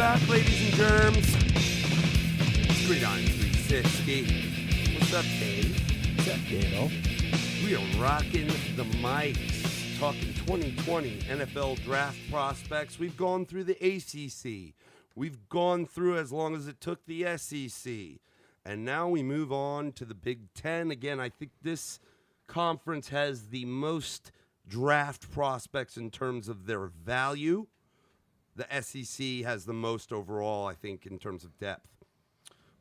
back, ladies and germs. It's Gridiron 360. What's up, Dave? What's up, Dale? We are rocking the mics, talking 2020 NFL draft prospects. We've gone through the ACC. We've gone through as long as it took the SEC. And now we move on to the Big Ten. Again, I think this conference has the most draft prospects in terms of their value. The SEC has the most overall, I think, in terms of depth.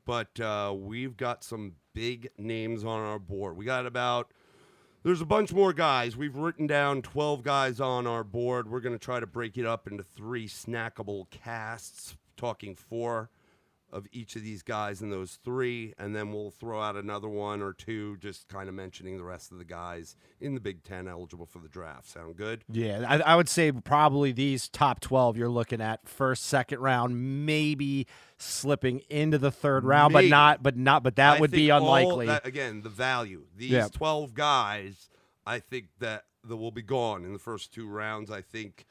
But we've got some big names on our board. There's a bunch more guys. We've written down 12 guys on our board. We're going to try to break it up into 3 snackable casts, talking 4 of each of these guys in those 3, and then we'll throw out another 1 or 2, just kind of mentioning the rest of the guys in the Big Ten eligible for the draft. Sound good? Yeah, I would say probably these top 12 you're looking at first, second round, maybe slipping into the third round, Maybe. but that would be unlikely. Again, the value. These 12 guys, I think that will be gone in the first 2 rounds. I think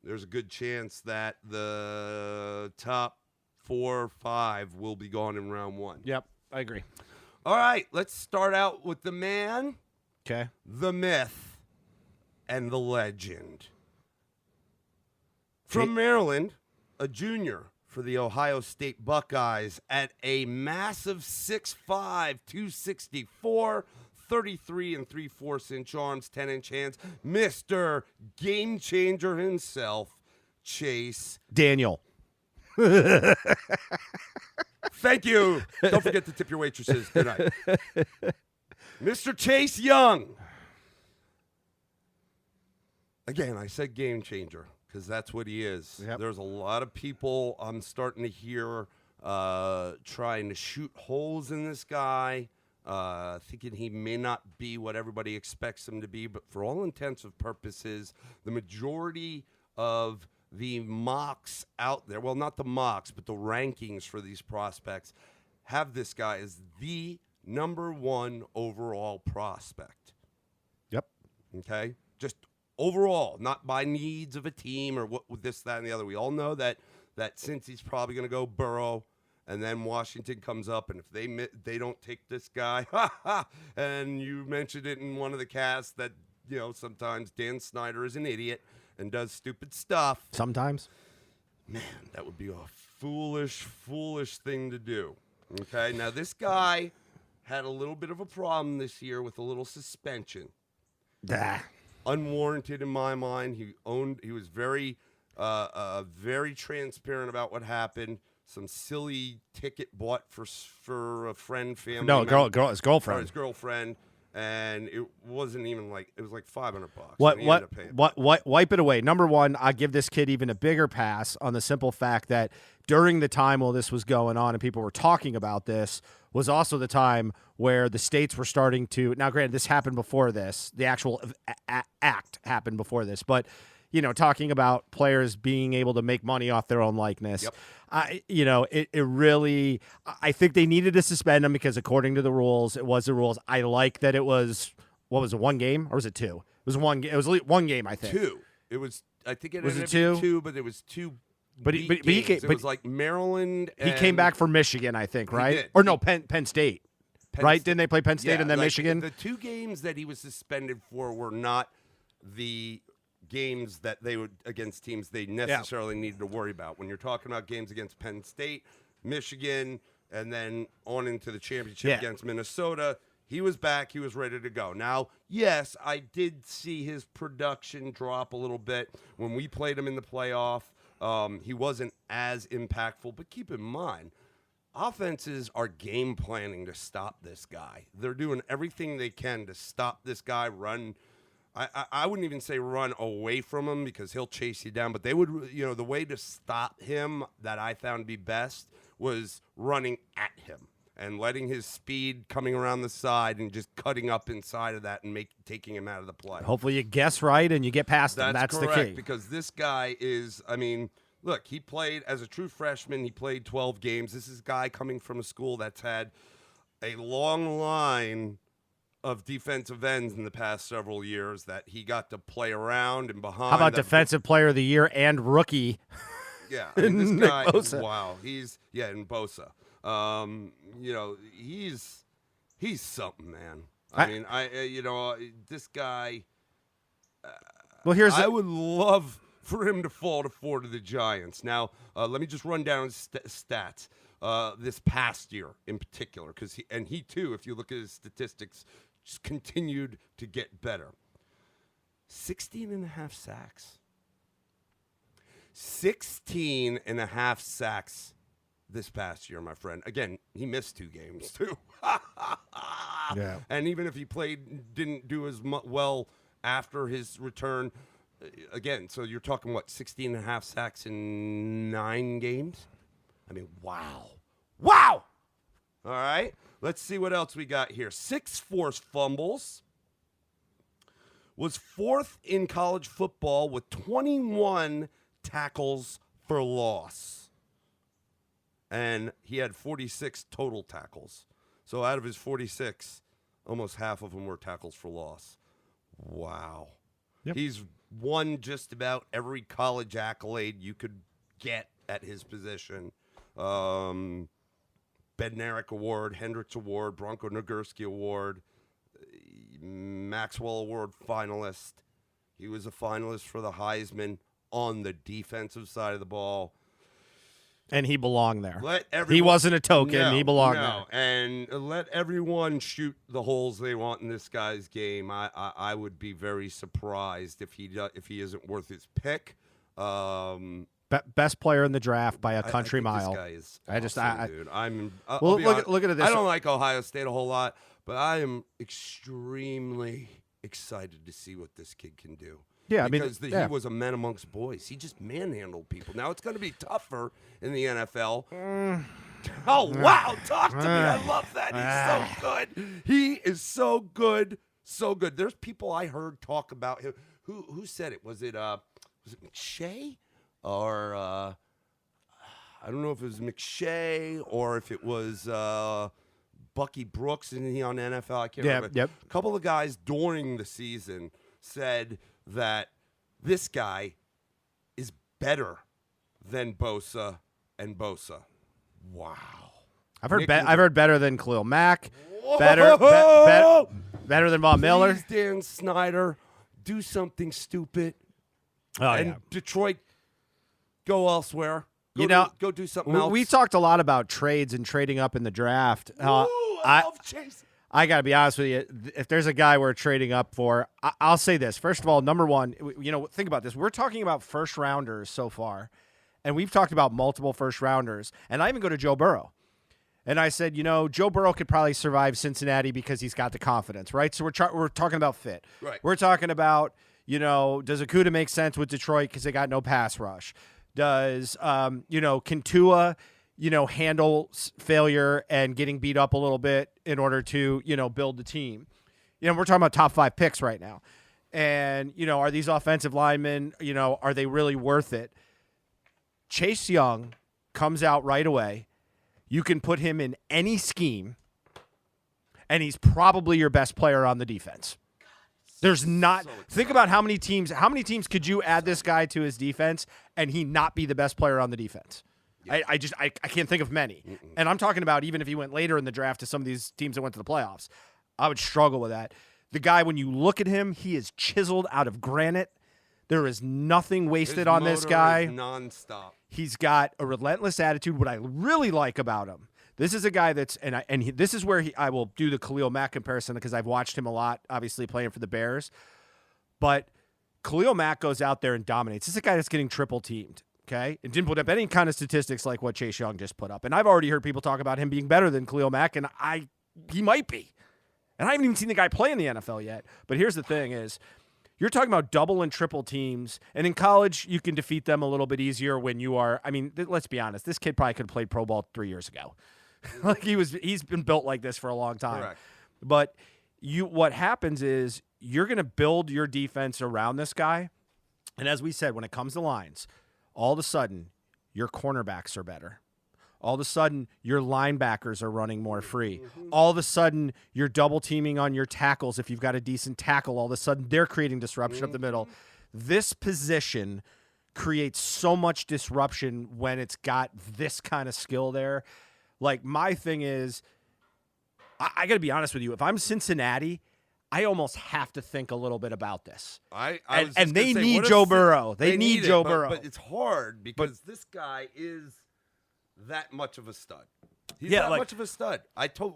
there's a good chance that the top 4 or 5 will be gone in round 1. Yep, I agree. All right, let's start out with the man, Okay. the myth, and the legend. From Maryland, a junior for the Ohio State Buckeyes at a massive 6'5", 264, 33 3/4-inch arms, 10-inch hands, Mr. Game Changer himself, Chase Daniel. Thank you. Don't forget to tip your waitresses. Good night. Mr. Chase Young. Again, I said game changer because that's what he is. Yep. There's a lot of people I'm starting to hear trying to shoot holes in this guy, thinking he may not be what everybody expects him to be. But for all intents and purposes, the majority of the mocks out there, well, not the mocks, but the rankings for these prospects have this guy as the number 1 overall prospect. Yep. Okay? Just overall, not by needs of a team or what with this, that, and the other. We all know that since he's probably going to go Burrow, and then Washington comes up, and if they don't take this guy, and you mentioned it in one of the casts that, sometimes Dan Snyder is an idiot and does stupid stuff. Sometimes. Man, that would be a foolish thing to do. Okay, now this guy had a little bit of a problem this year with a little suspension. Unwarranted in my mind. He was very transparent about what happened. Some silly ticket bought for a friend, family. No, his girlfriend. Or his girlfriend. And it wasn't even it was like $500. Wipe it away. Number 1, I give this kid even a bigger pass on the simple fact that during the time while this was going on and people were talking about this was also the time where the states were starting to, now granted this happened before this, the actual act happened before this, but talking about players being able to make money off their own likeness. Yep. It really, I think they needed to suspend him because according to the rules, it was the rules. I like that it was, what was it, 1 game or was it 2? It was 1 game. It was 1 game, I think. 2. It was, I think it was ended it up 2, but it was 2. But it was like Maryland. He came back for Michigan, I think, right? Did. Or no, Penn State. Right? Didn't they play Penn State and then Michigan? The 2 games that he was suspended for were not the games that they would against teams they necessarily needed to worry about. When you're talking about games against Penn State, Michigan, and then on into the championship against Minnesota, he was back. He was ready to go. Now, yes, I did see his production drop a little bit when we played him in the playoff. He wasn't as impactful, but keep in mind, offenses are game planning to stop this guy. They're doing everything they can to stop this guy, run. I wouldn't even say run away from him because he'll chase you down, but they would, the way to stop him that I found to be best was running at him and letting his speed coming around the side and just cutting up inside of that and taking him out of the play. Hopefully you guess right and you get past him. That's correct, the key. Because this guy is, look, he played as a true freshman. He played 12 games. This is a guy coming from a school that's had a long line of defensive ends in the past several years that he got to play around and behind. How about defensive player of the year and rookie? Yeah, I mean, this Nick guy, Bosa. wow, and Bosa. He's something, man. This guy. Well, here's I would love for him to fall to 4 to the Giants. Now, let me just run down his stats. This past year in particular, because he too, if you look at his statistics, just continued to get better. 16 and a half sacks. 16 and a half sacks this past year, my friend. Again, he missed 2 games too. Yeah. And even if he didn't do as well after his return, again, so you're talking, 16 and a half sacks in 9 games? I mean, wow. Wow! All right, let's see what else we got here. 6 forced fumbles. Was 4th in college football with 21 tackles for loss. And he had 46 total tackles. So out of his 46, almost half of them were tackles for loss. Wow. Yep. He's won just about every college accolade you could get at his position. Bednarik Award, Hendricks Award, Bronco Nagurski Award, Maxwell Award finalist. He was a finalist for the Heisman on the defensive side of the ball. And he belonged there. He He wasn't a token. No, he belonged no. there. And let everyone shoot the holes they want in this guy's game. I would be very surprised if he isn't worth his pick. Best player in the draft by a country I think mile. This guy is awesome, dude. Well, look at this. I don't like Ohio State a whole lot, but I am extremely excited to see what this kid can do. Yeah, because he was a man amongst boys. He just manhandled people. Now it's going to be tougher in the NFL. Oh wow! Talk to me. I love that. He's so good. He is so good, so good. There's people I heard talk about him. Who said it? Was it McShay? Or I don't know if it was McShay or if it was Bucky Brooks. Isn't he on NFL? I can't remember. Yep. A couple of guys during the season said that this guy is better than Bosa and Bosa. Wow. I've heard better than Khalil Mack. Better than Von Miller. Please, Dan Snyder, do something stupid. Oh, and yeah. Detroit, go elsewhere. Go do something else. We talked a lot about trades and trading up in the draft. I love chasing. I got to be honest with you. If there's a guy we're trading up for, I'll say this. First of all, number one, think about this. We're talking about first rounders so far, and we've talked about multiple first rounders. And I even go to Joe Burrow. And I said, Joe Burrow could probably survive Cincinnati because he's got the confidence, right? So we're talking about fit. Right. We're talking about, does Okudah make sense with Detroit because they got no pass rush? Does, can Tua, handle failure and getting beat up a little bit in order to, build the team? We're talking about top 5 picks right now. And, are these offensive linemen, are they really worth it? Chase Young comes out right away. You can put him in any scheme, and he's probably your best player on the defense. There's not – think about how many teams could you add this guy to his defense and he not be the best player on the defense? Yeah. I can't think of many. Mm-mm. And I'm talking about even if he went later in the draft to some of these teams that went to the playoffs. I would struggle with that. The guy, when you look at him, he is chiseled out of granite. There is nothing wasted on this guy. Is nonstop. He's got a relentless attitude. What I really like about him, this is a guy that's this is where I will do the Khalil Mack comparison because I've watched him a lot, obviously playing for the Bears. But Khalil Mack goes out there and dominates. This is a guy that's getting triple teamed. Okay, and didn't put up any kind of statistics like what Chase Young just put up. And I've already heard people talk about him being better than Khalil Mack, and he might be. And I haven't even seen the guy play in the NFL yet. But here's the thing is, you're talking about double and triple teams, and in college, you can defeat them a little bit easier when you are, let's be honest, this kid probably could have played pro ball 3 years ago. He's been built like this for a long time. Correct. But what happens is you're going to build your defense around this guy, and as we said, when it comes to lines, all of a sudden, your cornerbacks are better. All of a sudden, your linebackers are running more free. All of a sudden, you're double teaming on your tackles. If you've got a decent tackle, all of a sudden, they're creating disruption up the middle. This position creates so much disruption when it's got this kind of skill there. Like, my thing is, I got to be honest with you. If I'm Cincinnati, I almost have to think a little bit about this. And they need Joe Burrow. They need Joe Burrow. But it's hard because this guy is that much of a stud. He's that much of a stud.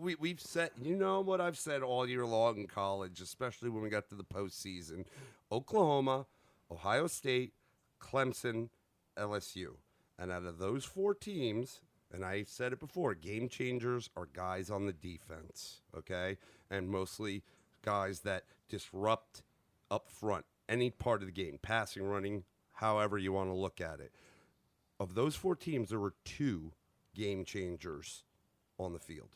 We've said, you know what I've said all year long in college, especially when we got to the postseason: Oklahoma, Ohio State, Clemson, LSU. And out of those 4 teams, and I said it before, game changers are guys on the defense, okay? And mostly guys that disrupt up front, any part of the game, passing, running, however you want to look at it. Of those 4 teams, there were 2 game changers on the field.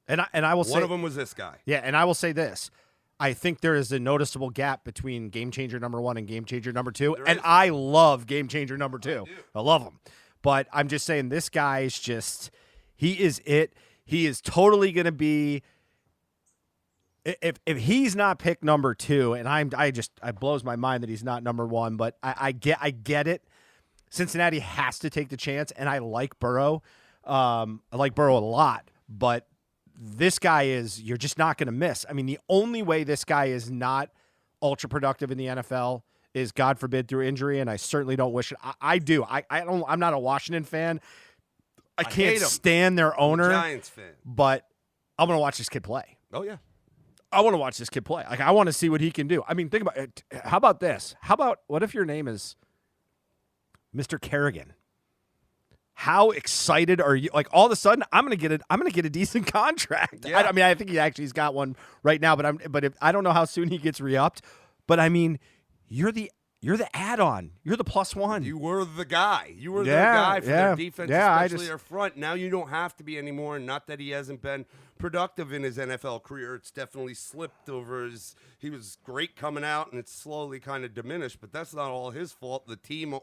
And I will say one of them was this guy. Yeah, and I will say this. I think there is a noticeable gap between game changer number 1 and game changer number 2. There and is. I love game changer number 2. I love him. But I'm just saying, this guy is just, he is it. He is totally going to be, if he's not picked number 2, and it blows my mind that he's not number 1, but I get it. Cincinnati has to take the chance, and I like Burrow. I like Burrow a lot, but this guy you're just not going to miss. I mean, the only way this guy is not ultra productive in the NFL is, God forbid, through injury, and I certainly don't wish it. I do. I'm not a Washington fan. I can't stand their owner. I'm a Giants fan. But I'm going to watch this kid play. Oh, yeah. I want to watch this kid play. Like, I want to see what he can do. I mean, think about it. How about this? What if your name is Mr. Kerrigan? How excited are you? Like, all of a sudden, I'm gonna get a decent contract. Yeah. I mean, I think he's got one right now, but I don't know how soon he gets re-upped. But I mean, you're the add-on. You're the +1. You were the guy. You were the guy for their defense, especially their front. Now you don't have to be anymore. And not that he hasn't been productive in his NFL career. It's definitely slipped over he was great coming out, and it's slowly kind of diminished. But that's not all his fault. The team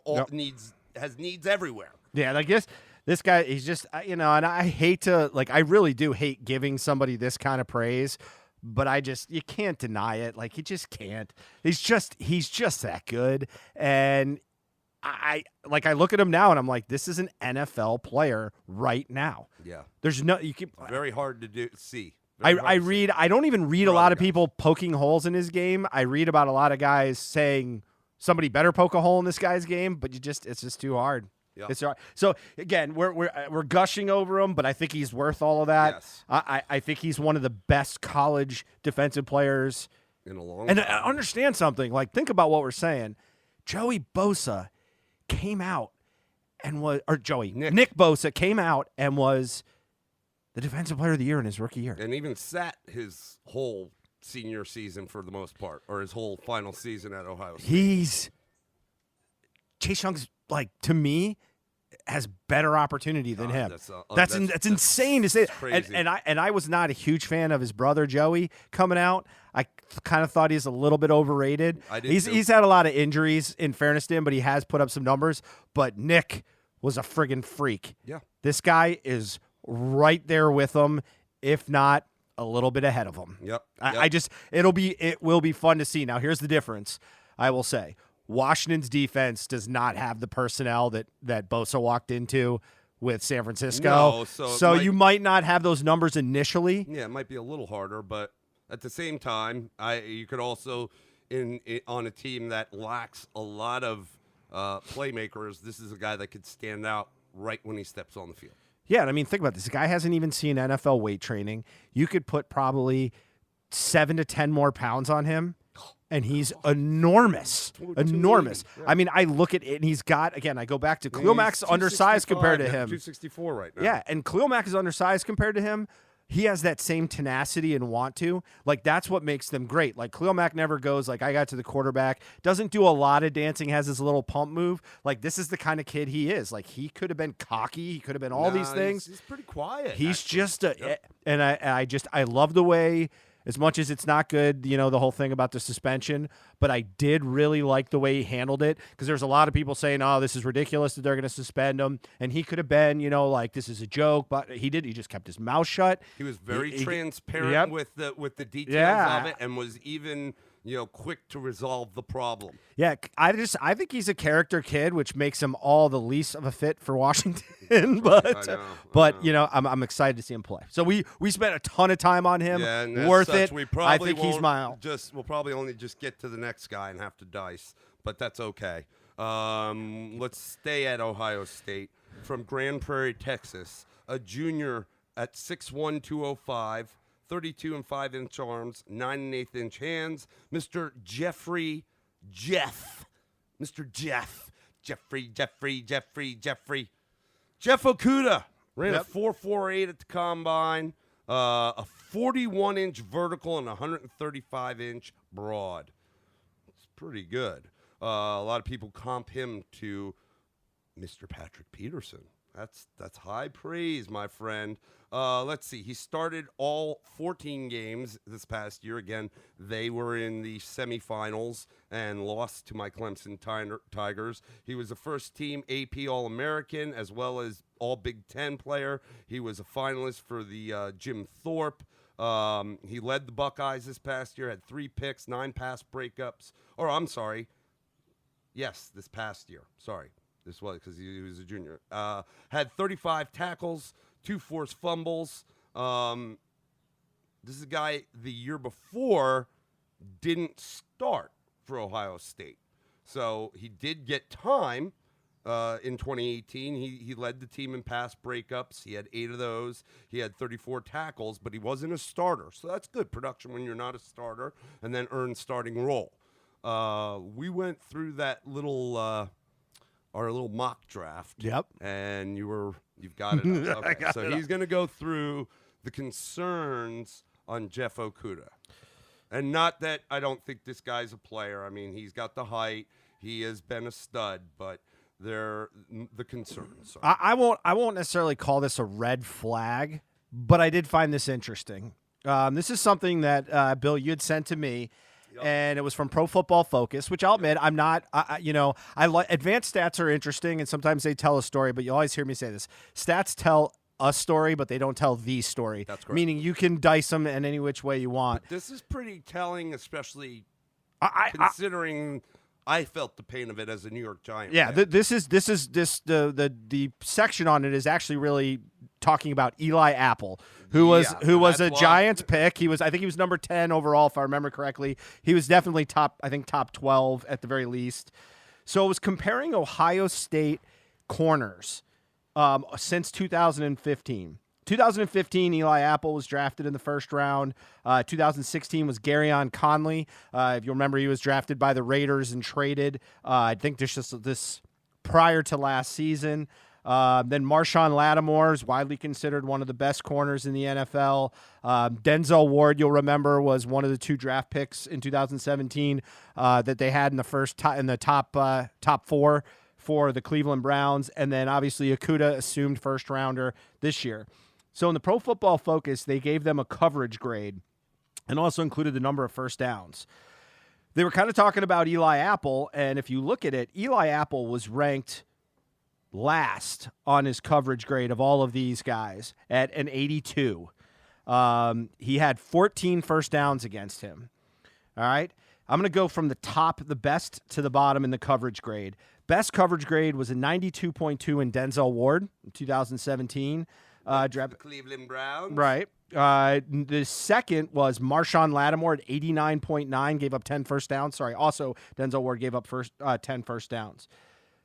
has needs everywhere. Yeah, I guess this guy, he's just, and I hate to, like, I really do hate giving somebody this kind of praise, but you can't deny it. Like, you just can't. He's just that good. And I look at him now and I'm like, this is an NFL player right now. Yeah. There's no, you can, very hard to see. I don't even read a lot of people poking holes in his game. I read about a lot of guys saying somebody better poke a hole in this guy's game, but it's just too hard. Yeah. It's hard. So again, we're gushing over him, but I think he's worth all of that. Yes. I think he's one of the best college defensive players in a long time. And time. Understand something. Like, think about what we're saying. Joey Bosa came out and was, or Nick Bosa came out and was the defensive player of the year in his rookie year, and even sat his whole senior season for the most part, or his whole final season at Ohio State. Chase Young's, like, to me, has better opportunity than him. That's insane to say. And I was not a huge fan of his brother Joey coming out. I kind of thought he's a little bit overrated. He's had a lot of injuries, in fairness to him, but he has put up some numbers. But Nick was a friggin' freak. Yeah, this guy is right there with him, if not a little bit ahead of him. Yep. It will be fun to see. Now, here's the difference. I will say, Washington's defense does not have the personnel that Bosa walked into with San Francisco. No, so you might not have those numbers initially. Yeah, it might be a little harder, but at the same time, you could also, on a team that lacks a lot of playmakers, this is a guy that could stand out right when he steps on the field. Yeah, and I mean, think about this. The guy hasn't even seen NFL weight training. You could put probably 7 to 10 more pounds on him, and he's enormous. Enormous. Yeah. I mean, I look at it, and he's got, again, I go back to Khalil Mack's undersized compared to him. 264 right now. Yeah, and Khalil Mack is undersized compared to him. He has that same tenacity and want to. Like, that's what makes them great. Like, Khalil Mack never goes, like, I got to the quarterback. Doesn't do a lot of dancing, has his little pump move. Like, this is the kind of kid he is. Like, he could have been cocky. He could have been all these things. He's pretty quiet. He's actually. And I love the way, as much as it's not good, the whole thing about the suspension, but I did really like the way he handled it, because there's a lot of people saying, oh, this is ridiculous that they're going to suspend him. And he could have been, like, this is a joke, but he just kept his mouth shut. He was very transparent with the details of it, and was even, quick to resolve the problem. Yeah, I think he's a character kid, which makes him all the least of a fit for Washington. But I know. I'm excited to see him play. So we spent a ton of time on him. Yeah, and as Worth such, it. We probably I think he's my. We'll probably only just get to the next guy and have to dice, but that's okay. Let's stay at Ohio State. From Grand Prairie, Texas, a junior at 6'1", 205, 32 and 5-inch arms, 9 and 1/8-inch hands, Mr. Jeffrey Jeff Okuda ran a 4.48 at the combine, a 41-inch vertical and 135-inch broad. It's pretty good. A lot of people comp him to Mr. Patrick Peterson. That's high praise, my friend. Let's see. He started all 14 games this past year. Again, they were in the semifinals and lost to my Clemson Tigers. He was a first-team AP All-American as well as All-Big Ten player. He was a finalist for the Jim Thorpe. He led the Buckeyes this past year, had 3 picks, 9 pass breakups. Yes, this past year. Sorry. This was because he was a junior. Had 35 tackles, 2 forced fumbles. This is a guy the year before didn't start for Ohio State. So he did get time in 2018. He led the team in pass breakups. He had 8 of those. He had 34 tackles, but he wasn't a starter. So that's good production when you're not a starter and then earn starting role. We went through that our little mock draft. Yep. And you've got it up. Okay. So he's going to go through the concerns on Jeff Okuda. And not that I don't think this guy's a player. I mean, he's got the height. He has been a stud, but they're the concerns. I won't necessarily call this a red flag, but I did find this interesting. This is something that, Bill, you had sent to me. And it was from Pro Football Focus, which I'll admit I'm not. Advanced stats are interesting, and sometimes they tell a story. But you always hear me say this: stats tell a story, but they don't tell the story. That's correct. Meaning you can dice them in any which way you want. But this is pretty telling, especially considering I felt the pain of it as a New York Giant. Yeah, fan. The section on it is actually really talking about Eli Apple, who was a Giants pick. I think he was number 10 overall, if I remember correctly. He was definitely top 12 at the very least. So it was comparing Ohio State corners since 2015. 2015, Eli Apple was drafted in the first round. 2016 was Garyon Conley. If you remember, he was drafted by the Raiders and traded. I think this prior to last season. Then Marshawn Lattimore is widely considered one of the best corners in the NFL. Denzel Ward, you'll remember, was one of the 2 draft picks in 2017 that they had in the top 4 for the Cleveland Browns. And then obviously Okuda assumed first rounder this year. So in the Pro Football Focus, they gave them a coverage grade and also included the number of first downs. They were kind of talking about Eli Apple, and if you look at it, Eli Apple was ranked last on his coverage grade of all of these guys at an 82. He had 14 first downs against him. All right. I'm going to go from the best to the bottom in the coverage grade. Best coverage grade was a 92.2 in Denzel Ward in 2017. The Cleveland Browns. Right. The second was Marshawn Lattimore at 89.9, gave up 10 first downs. Sorry, also Denzel Ward gave up 10 first downs.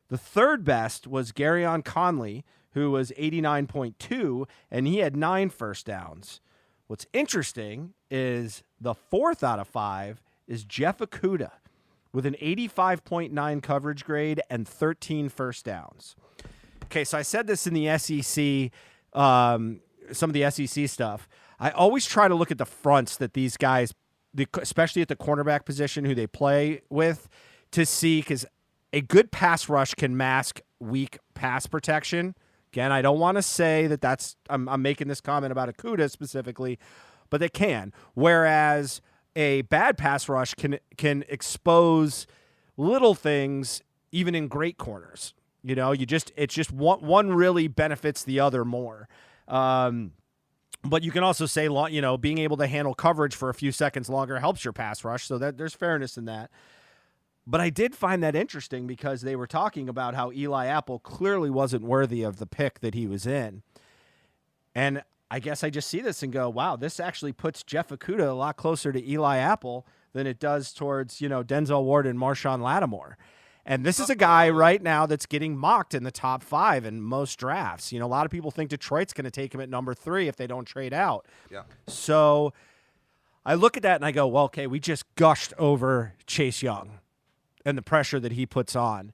The third best was Garyon Conley, who was 89.2, and he had 9 first downs. What's interesting is the 4th out of 5 is Jeff Okuda with an 85.9 coverage grade and 13 first downs. Okay, so I said this in the SEC, some of the SEC stuff. I always try to look at the fronts that these guys, especially at the cornerback position, who they play with, to see, because a good pass rush can mask weak pass protection. Again, I don't want to say that I'm making this comment about Okuda specifically, but they can. Whereas a bad pass rush can expose little things even in great corners. You know, it's just one really benefits the other more. But you can also say, being able to handle coverage for a few seconds longer helps your pass rush. So that there's fairness in that. But I did find that interesting because they were talking about how Eli Apple clearly wasn't worthy of the pick that he was in. And I guess I just see this and go, wow, this actually puts Jeff Okudah a lot closer to Eli Apple than it does towards, Denzel Ward and Marshawn Lattimore. And this is a guy right now that's getting mocked in the top 5 in most drafts. A lot of people think Detroit's going to take him at number 3 if they don't trade out. Yeah. So I look at that and I go, well, okay, we just gushed over Chase Young and the pressure that he puts on.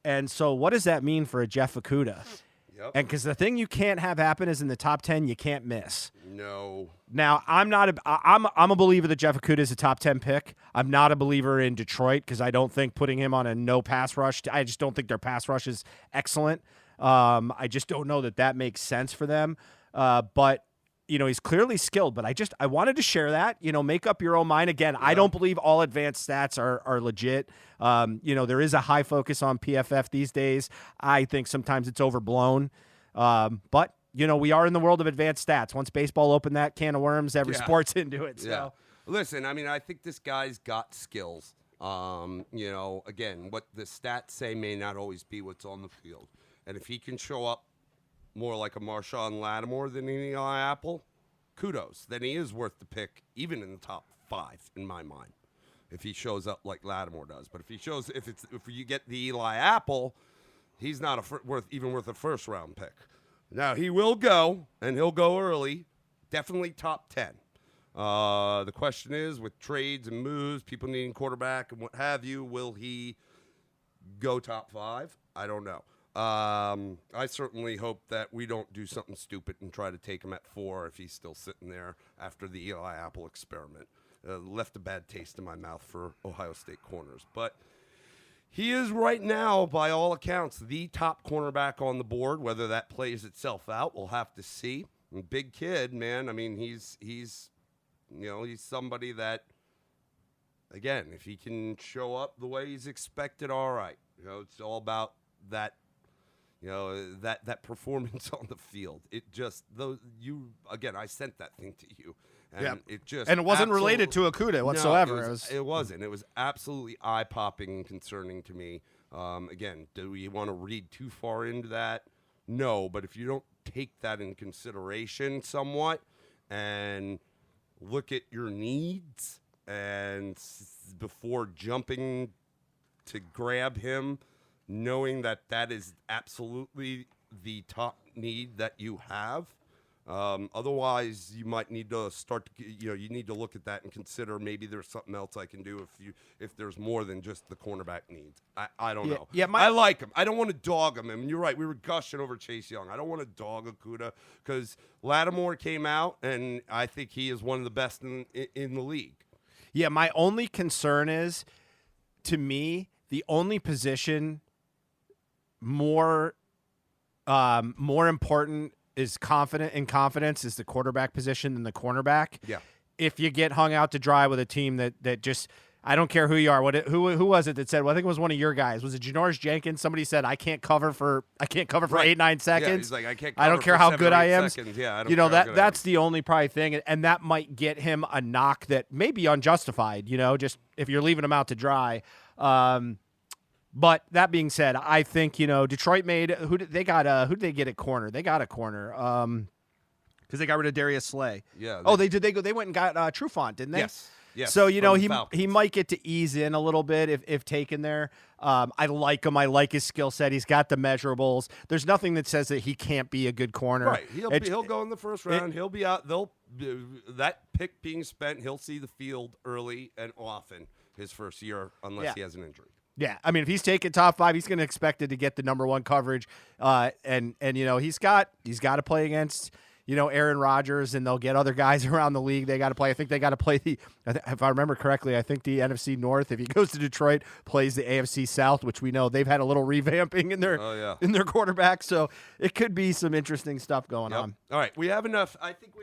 And so what does that mean for a Jeff Okudah? Yep. And because the thing you can't have happen is in the top 10, you can't miss. No. Now, I'm a believer that Jeff Okudah is a top 10 pick. I'm not a believer in Detroit because I don't think putting him on a no pass rush, I just don't think their pass rush is excellent. I just don't know that makes sense for them. But he's clearly skilled, but I wanted to share that, make up your own mind. Again, I don't believe all advanced stats are legit. There is a high focus on PFF these days. I think sometimes it's overblown. But we are in the world of advanced stats. Once baseball opened that can of worms, every sport's into it. So. Yeah. Listen, I think this guy's got skills. Again, what the stats say may not always be what's on the field. And if he can show up more like a Marshawn Lattimore than an Eli Apple, kudos. Then he is worth the pick, even in the top 5 in my mind, if he shows up like Lattimore does. But if you get the Eli Apple, he's not worth a first round pick. Now he will go, and he'll go early, definitely top 10. The question is, with trades and moves, people needing quarterback and what have you, will he go top 5? I don't know. I certainly hope that we don't do something stupid and try to take him at 4 if he's still sitting there after the Eli Apple experiment. Left a bad taste in my mouth for Ohio State corners. But he is right now, by all accounts, the top cornerback on the board. Whether that plays itself out, we'll have to see. And big kid, man. He's somebody that, again, if he can show up the way he's expected, all right. It's all about that. That performance on the field. It just I sent that thing to you, and it wasn't related to Okudah whatsoever. No, it wasn't. It was absolutely eye-popping and concerning to me. Again, do we want to read too far into that? No, but if you don't take that in consideration somewhat and look at your needs and before jumping to grab him, knowing that is absolutely the top need that you have. Otherwise, you might need to you need to look at that and consider maybe there's something else I can do if there's more than just the cornerback needs. I don't know. Yeah, I like him. I don't want to dog him. And you're right. We were gushing over Chase Young. I don't want to dog Okudah because Lattimore came out, and I think he is one of the best in the league. Yeah, my only concern is, to me, the only position more important is confidence is the quarterback position than the cornerback. Yeah. If you get hung out to dry with a team that just, I don't care who you are. Who was it that said? Well, I think it was one of your guys. Was it Janoris Jenkins? Somebody said, I can't cover for 8-9 seconds. Yeah, he's like, I can't cover I don't care for how 7 good or 8 I am. seconds. Yeah, I don't care how good that's the only probably thing, and that might get him a knock that may be unjustified. Just if you're leaving him out to dry. But that being said, I think Detroit made who did they get at corner? They got a corner because they got rid of Darius Slay. Yeah. They did. They went and got Trufant, didn't they? Yes. Yes. So he might get to ease in a little bit if taken there. I like him. I like his skill set. He's got the measurables. There's nothing that says that he can't be a good corner. Right. He'll go in the first round. He'll be out. That pick being spent. He'll see the field early and often his first year, unless he has an injury. Yeah, if he's taking top 5, he's going to expect it to get the number 1 coverage, and he's got to play against Aaron Rodgers, and they'll get other guys around the league. They got to play. I think they got to play if I remember correctly, I think the NFC North. If he goes to Detroit, plays the AFC South, which we know they've had a little revamping in their quarterback. So it could be some interesting stuff going on. All right, we have enough. I think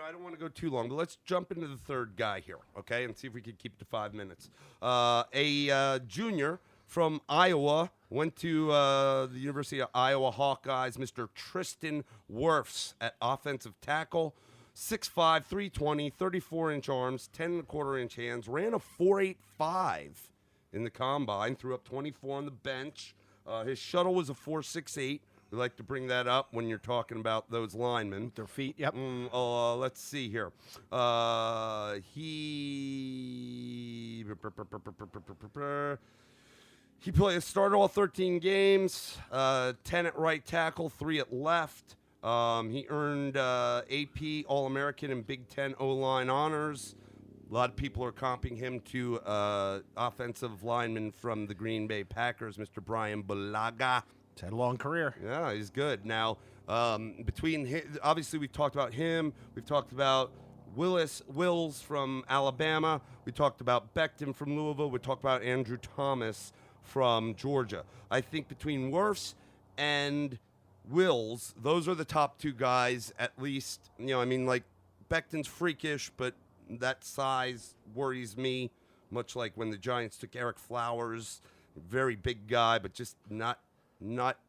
I don't want to go too long, but let's jump into the third guy here, okay, and see if we can keep it to 5 minutes. A junior from Iowa, went to the University of Iowa Hawkeyes, Mr. Tristan Wirfs at offensive tackle. 6'5", 320, 34-inch arms, 10.25-inch hands. Ran a 4.85 in the combine. Threw up 24 on the bench. His shuttle was a 4.68. We like to bring that up when you're talking about those linemen. Their feet, yep. Let's see here. He started all 13 games, 10 at right tackle, 3 at left. He earned AP All-American and Big Ten O-line honors. A lot of people are comping him to offensive lineman from the Green Bay Packers, Mr. Brian Bulaga. He's had a long career. Yeah, he's good. Now, between obviously we've talked about him. We've talked about Wills from Alabama. We talked about Becton from Louisville. We talked about Andrew Thomas from Georgia. I think between Wirfs and Wills, those are the top 2 guys at least. Like Becton's freakish, but that size worries me, much like when the Giants took Eric Flowers, very big guy, but just not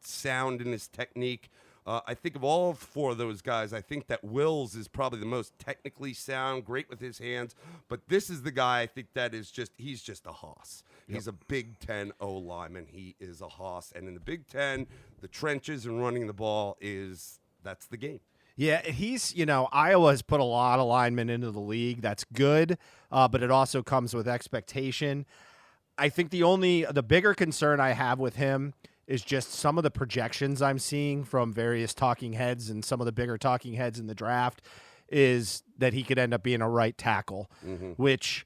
sound in his technique. I think of all 4 of those guys, I think that Wills is probably the most technically sound, great with his hands. But this is the guy I think that is he's just a hoss. Yep. He's a Big Ten O-lineman. He is a hoss. And in the Big Ten, the trenches and running the ball that's the game. Yeah, Iowa has put a lot of linemen into the league. That's good, but it also comes with expectation. I think the bigger concern I have with him is just some of the projections I'm seeing from various talking heads and some of the bigger talking heads in the draft is that he could end up being a right tackle, which,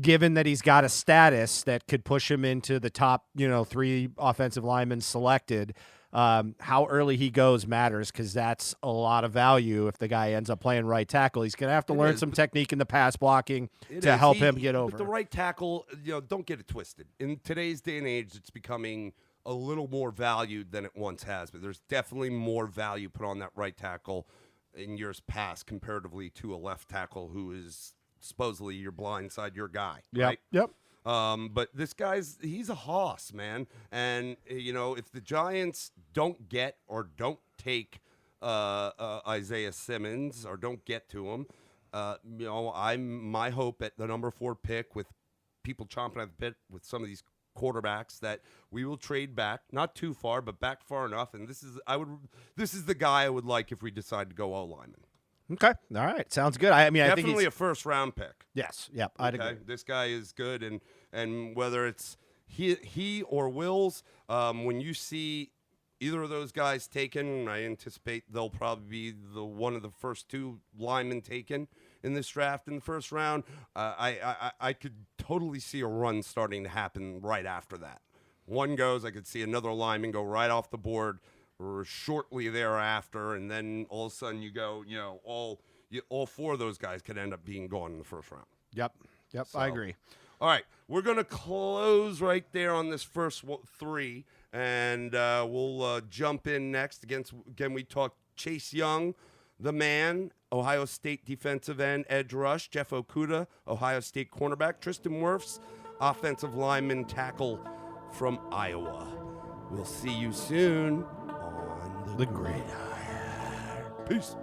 given that he's got a status that could push him into the top, 3 offensive linemen selected, how early he goes matters, because that's a lot of value if the guy ends up playing right tackle. He's going to have to learn some technique in the pass blocking to help him get over. But the right tackle, don't get it twisted. In today's day and age, it's becoming a little more valued than it once has, but there's definitely more value put on that right tackle in years past comparatively to a left tackle who is supposedly your blindside, your guy. Right? Yep. But this he's a hoss, man. And, if the Giants don't get or don't take Isaiah Simmons or don't get to him, my hope at the number 4 pick, with people chomping at the bit with some of these quarterbacks, that we will trade back, not too far, but back far enough. And this is the guy I would like if we decide to go O-lineman. Okay. All right. Sounds good. I think definitely a first-round pick. Yes. Yep. I'd agree. This guy is good, and whether it's he or Wills, when you see either of those guys taken, I anticipate they'll probably be one of the first 2 linemen taken in this draft in the first round. I could totally see a run starting to happen right after that. One goes, I could see another lineman go right off the board or shortly thereafter, and then all of a sudden you go, all 4 of those guys could end up being gone in the first round. Yep, so, I agree. All right, we're going to close right there on this first 3, and we'll jump in next. Again, we talked Chase Young, the man, Ohio State defensive end, edge rush, Jeff Okudah, Ohio State cornerback, Tristan Wirfs, offensive lineman, tackle from Iowa. We'll see you soon on the gridiron. Peace.